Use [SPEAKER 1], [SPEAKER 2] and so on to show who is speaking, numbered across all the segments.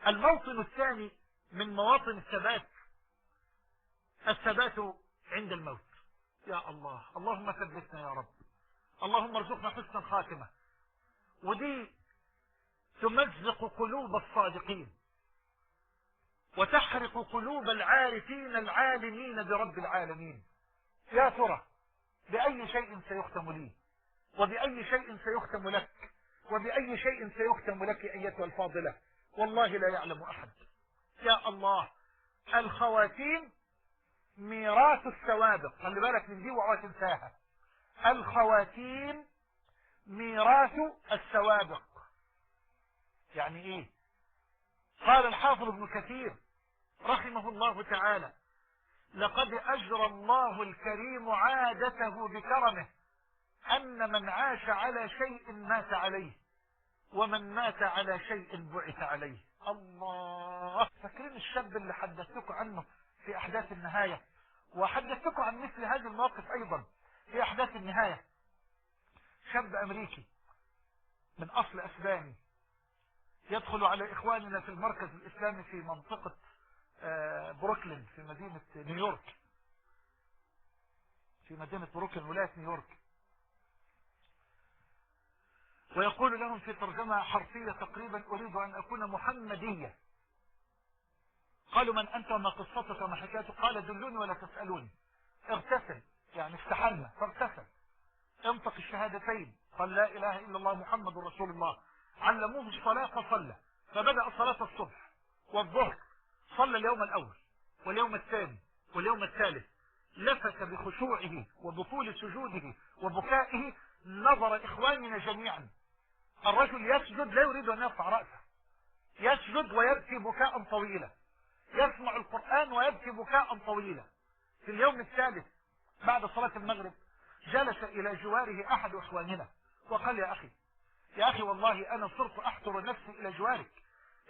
[SPEAKER 1] الموطن الثاني من مواطن الثبات عند الموت. يا الله، اللهم ثبتنا يا رب، اللهم ارزقنا حسن الخاتمة. ودي تمزق قلوب الصادقين وتحرق قلوب العارفين العالمين برب العالمين. يا ترى بأي شيء سيختم لي، وبأي شيء سيختم لك، وبأي شيء سيختم لك أيتها الفاضلة؟ والله لا يعلم أحد. يا الله، الخواتيم ميراث السوابق. خلي بالك من دي وعوى تنساها. الخواتيم ميراث السوابق. يعني ايه؟ قال الحافظ ابن كثير رحمه الله تعالى: لقد أجرى الله الكريم عادته بكرمه أن من عاش على شيء مات عليه، ومن مات على شيء بعث عليه. الله. فاكرين الشاب اللي حدثتكم عنه في أحداث النهاية؟ وحدثتكم عن مثل هذه المواقف أيضا في أحداث النهاية. شاب أمريكي من أصل أسباني يدخل على إخواننا في المركز الإسلامي في منطقة بروكلين في مدينة نيويورك، في مدينة بروكلين ولاية نيويورك، ويقول لهم في ترجمة حرفية تقريبا: أريد أن أكون محمدية. قالوا: من أنت وما قصتك وما حكايتك؟ قال: دلوني ولا تسألوني. اغتسل، يعني استحمى فاغتسل. انطق الشهادتين، قال: لا إله إلا الله محمد رسول الله. علموه الصلاة فصلى، فبدأ صلاة الصبح والظهر، صلى اليوم الأول واليوم الثاني واليوم الثالث، لفت بخشوعه وبطول سجوده وبكائه نظر إخواننا جميعا. الرجل يسجد لا يريد أن يرفع رأسه، يسجد ويبكي بكاء طويلا، يسمع القرآن ويبكي بكاء طويلا. في اليوم الثالث بعد صلاة المغرب جلس إلى جواره أحد إخواننا وقال: يا أخي والله أنا صرت أحضر نفسي إلى جوارك.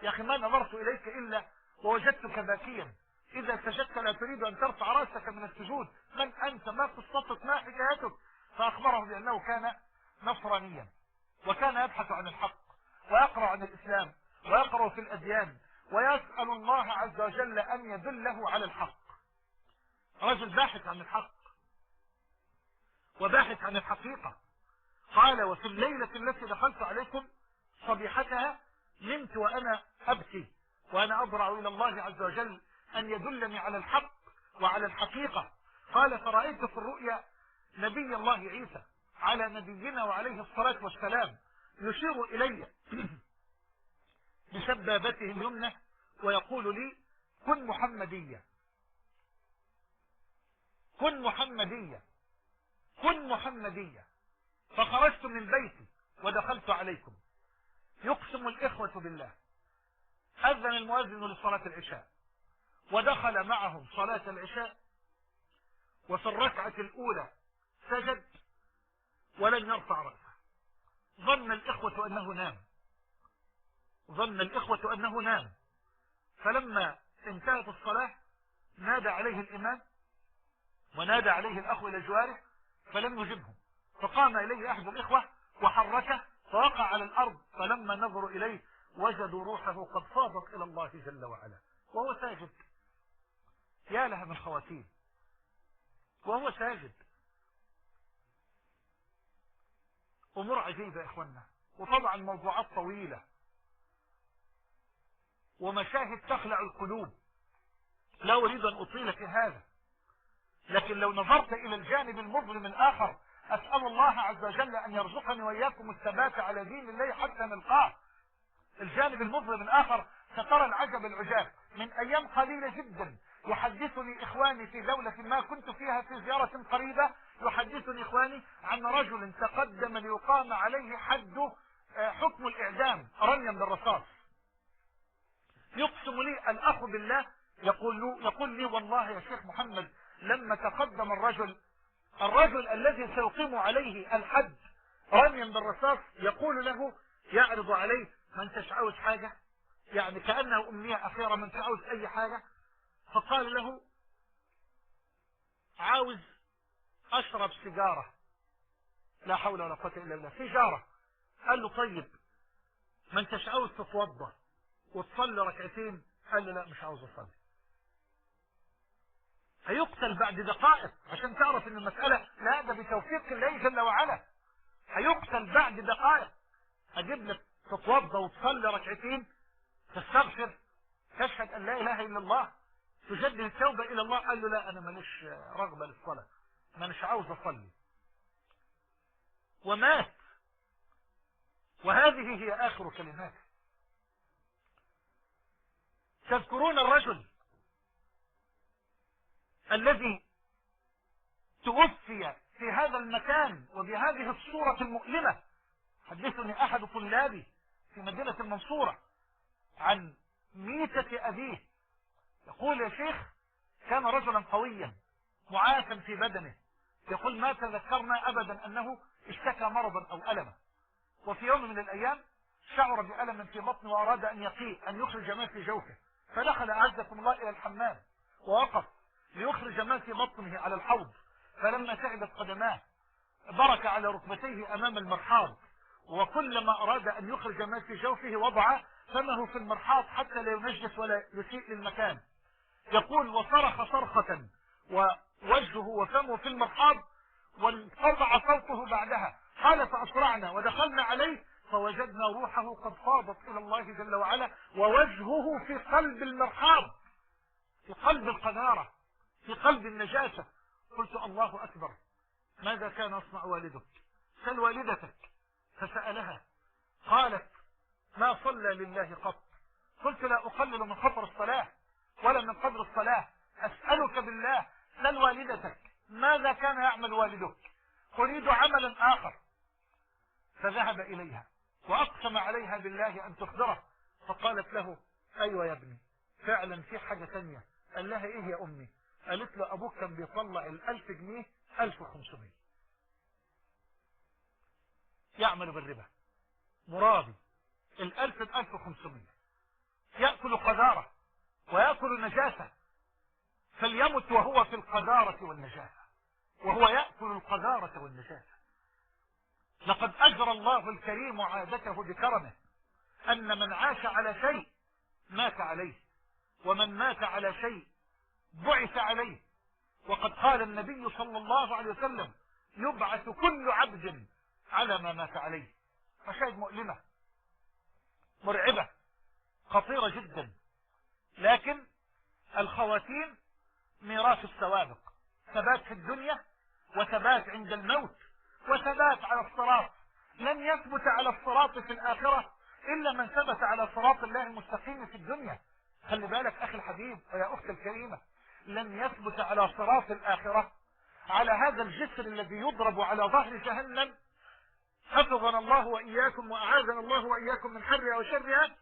[SPEAKER 1] يا أخي ما نظرت إليك إلا ووجدتك باكيا. إذا سجدت لا تريد أن ترفع رأسك من السجود. من أنت؟ ما قصتك؟ ما حكايتك؟ فأخبره بأنه كان نصرانيا، وكان يبحث عن الحق ويقرأ عن الإسلام ويقرأ في الأديان ويسأل الله عز وجل أن يدله على الحق. رجل باحث عن الحق وباحث عن الحقيقة. قال: وفي الليلة التي دخلت عليكم صبيحتها نمت وأنا أبكي وأنا أضرع إلى الله عز وجل أن يدلني على الحق وعلى الحقيقة. قال: فرأيت في الرؤيا نبي الله عيسى على نبينا وعليه الصلاة والسلام يشير إلي بسبابته اليمنى ويقول لي: كن محمدية، كن محمدية، كن محمدية. فخرجت من بيتي ودخلت عليكم. يقسم الإخوة بالله أذن المؤذن لصلاة العشاء ودخل معهم صلاة العشاء، وفي الركعة الأولى سجد ولم يرفع رأسه. ظن الإخوة أنه نام، فلما انتهت الصلاة نادى عليه الإمام ونادى عليه الأخ إلى جواره فلم يجبهم، فقام إليه أحد الإخوة وحركه فوقع على الأرض، فلما نظروا إليه وجدوا روحه قد فاضت إلى الله جل وعلا وهو ساجد. يا لها من خواتيم وهو ساجد. أمور عجيبة يا إخوانا، وطبعا موضوعات طويلة ومشاهد تخلع القلوب، لا أريد أن أطيل في هذا، لكن لو نظرت إلى الجانب المظلم الآخر أسأل الله عز وجل أن يرزقني وإياكم الثبات على دين الله حتى نلقاه. الجانب المظلم الآخر سترى العجب العجاب. من أيام قليلة جدا يحدثني إخواني في دولة ما كنت فيها في زيارة قريبة، يحدثني إخواني عن رجل تقدم ليقام عليه حكم الإعدام رميا بالرصاص. يقسم لي الأخ بالله، يقول لي: والله يا شيخ محمد لما تقدم الرجل الذي سيقيم عليه الحد رميا بالرصاص يقول له، يعرض عليه: ما انتش عاوز حاجة؟ يعني كأنه أمنية أخيرة، ما انتش عاوز أي حاجة؟ فقال له: عاوز أشرب سيجارة. لا حول ولا قوة إلا بالله، سيجارة. قال له: طيب ما انتش عاوز تتوضى وتصلي ركعتين. قال له لا مش عاوز اصلي. هيقتل بعد دقائق عشان تعرف ان المسألة لا ده بتوفيق الله جل وعلا. هيقتل بعد دقائق. هجيب لك تتوضى وتصلي ركعتين، تستغفر، تشهد ان لا اله الا الله، تجدد التوبة الى الله. قال له لا انا ماليش رغبة للصلاة، مانيش عاوز اصلي، ومات. وهذه هي اخر كلماته. تذكرون الرجل الذي توفي في هذا المكان وبهذه الصورة المؤلمة؟ حدثني احد طلابي في مدينة المنصورة عن ميتة ابيه. يقول يا شيخ كان رجلا قويا معافا في بدنه. يقول ما تذكرنا ابدا انه اشتكى مرضا او الما، وفي يوم من الايام شعر بألم في بطنه واراد ان يقيء، ان يخرج ما في جوفه، فدخل اعزكم الله الى الحمام ووقف ليخرج ما في بطنه على الحوض. فلما تعبت قدماه برك على ركبتيه امام المرحاض، وكلما اراد ان يخرج ما في جوفه وضع فمه في المرحاض حتى لا ينجس ولا يسيء للمكان. يقول وصرخ صرخة ووجهه وفمه في المرحاض وانقطع صوته بعدها. قال فأسرعنا ودخلنا عليه فوجدنا روحه قد فاضت إلى الله جل وعلا، ووجهه في قلب المرحاض، في قلب القذارة، في قلب النجاسة. قلت الله أكبر، ماذا كان يصنع والدك؟ سل والدتك. فسألها قالت ما صلى لله قط. قلت لا أقلل من خطر الصلاة ولا من قدر الصلاة، أسألك بالله سل والدتك ماذا كان يعمل والدك، أريد عملا آخر. فذهب إليها وأقسم عليها بالله أن تخبره. فقالت له أيوة يا ابني فعلا في حاجة تانية. قال لها إيه يا أمي؟ قالت له أبوك كان بيطلع 1000 جنيه 1500 يعمل بالربا، مرابي 1000 1500، يأكل قذارة ويأكل نجاسة، فليمت وهو في القذارة والنجاسة، وهو يأكل القذارة والنجاسة. لقد أجرى الله الكريم عادته بكرمه أن من عاش على شيء مات عليه، ومن مات على شيء بعث عليه. وقد قال النبي صلى الله عليه وسلم يبعث كل عبد على ما مات عليه. مشاهد مؤلمة مرعبة خطيرة جدا، لكن الخواتيم ميراث السوابق، ثبات في الدنيا وثبات عند الموت وثبات على الصراط. لن يثبت على الصراط في الآخرة إلا من ثبت على صراط الله المستقيم في الدنيا. خلي بالك أخي الحبيب ويا أختي الكريمة، لن يثبت على صراط الآخرة على هذا الجسر الذي يضرب على ظهر جهنم، حفظنا الله وإياكم وأعاذنا الله وإياكم من حرها وشرها.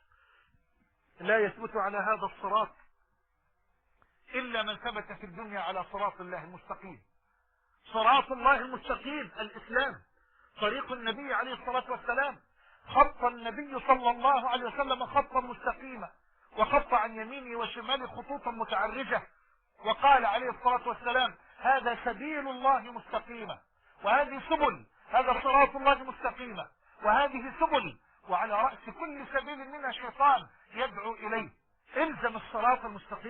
[SPEAKER 1] لا يثبت على هذا الصراط إلا من ثبت في الدنيا على صراط الله المستقيم. صراط الله المستقيم الإسلام، طريق النبي عليه الصلاة والسلام. خط النبي صلى الله عليه وسلم خطا مستقيما، وخط عن يمينه وشماله خطوطا متعرجة، وقال عليه الصلاة والسلام هذا سبيل الله مستقيمة، وهذه سبل، هذا صراط الله مستقيمة وهذه سبل، وعلى رأس كل سبيل منها شيطان يدعو إليه. الزم الصراط المستقيم.